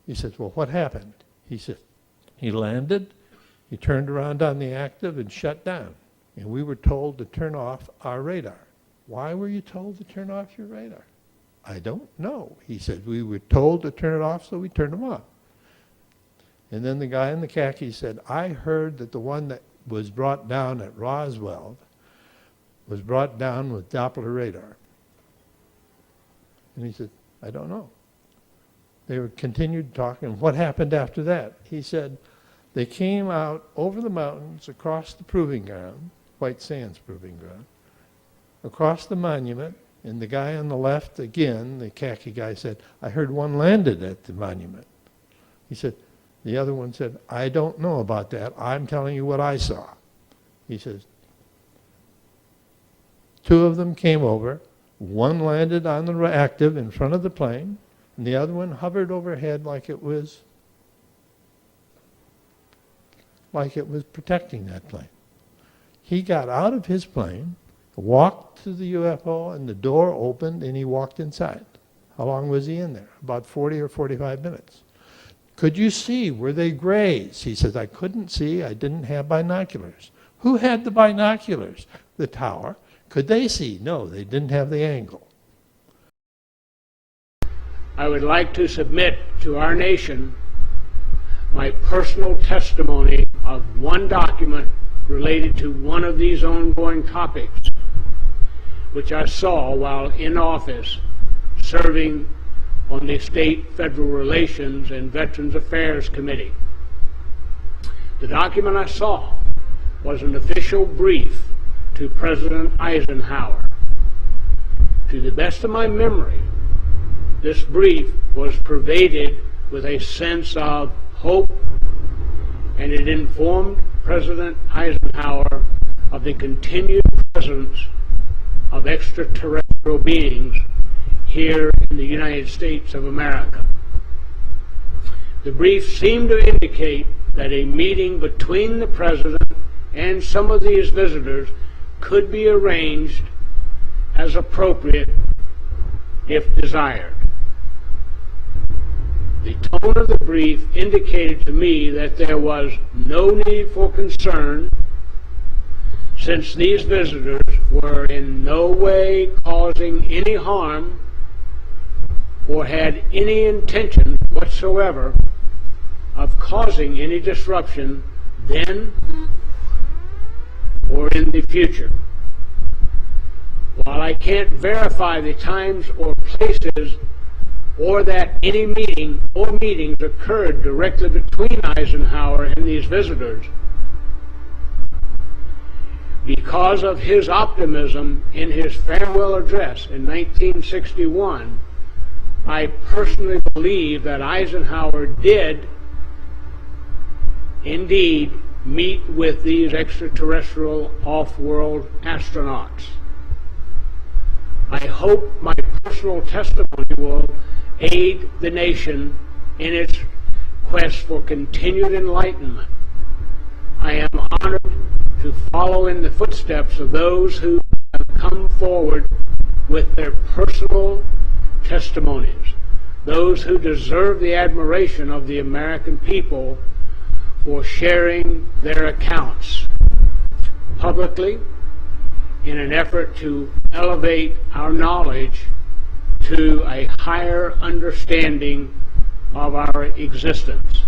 He says, well, what happened? He said, he landed, he turned around on the active and shut down. And we were told to turn off our radar. Why were you told to turn off your radar? I don't know. He said, we were told to turn it off, so we turned them off. And then the guy in the khaki said, I heard that the one that was brought down at Roswell was brought down with Doppler radar. And he said, I don't know. They continued talking. What happened after that? He said, they came out over the mountains, across the proving ground, White Sands Proving Ground, across the monument, and the guy on the left, again, the khaki guy said, I heard one landed at the monument. He said, the other one said, I don't know about that. I'm telling you what I saw. He says, two of them came over. One landed on the active in front of the plane, and the other one hovered overhead like it was protecting that plane. He got out of his plane, walked to the UFO, and the door opened, and he walked inside. How long was he in there? About 40 or 45 minutes. Could you see? Were they grays? He says, I couldn't see. I didn't have binoculars. Who had the binoculars? The tower. Could they see? No, they didn't have the angle. I would like to submit to our nation my personal testimony of one document related to one of these ongoing topics, which I saw while in office serving on the State Federal Relations and Veterans Affairs Committee. The document I saw was an official brief to President Eisenhower. To the best of my memory, this brief was pervaded with a sense of hope, and it informed President Eisenhower of the continued presence of extraterrestrial beings here in the United States of America. The brief seemed to indicate that a meeting between the President and some of these visitors could be arranged as appropriate if desired. The tone of the brief indicated to me that there was no need for concern, since these visitors were in no way causing any harm or had any intention whatsoever of causing any disruption then or in the future. While I can't verify the times or places or that any meeting or meetings occurred directly between Eisenhower and these visitors, because of his optimism in his farewell address in 1961, I personally believe that Eisenhower did indeed meet with these extraterrestrial off-world astronauts. I hope my personal testimony will aid the nation in its quest for continued enlightenment. I am honored to follow in the footsteps of those who have come forward with their personal testimonies, those who deserve the admiration of the American people for sharing their accounts publicly in an effort to elevate our knowledge to a higher understanding of our existence.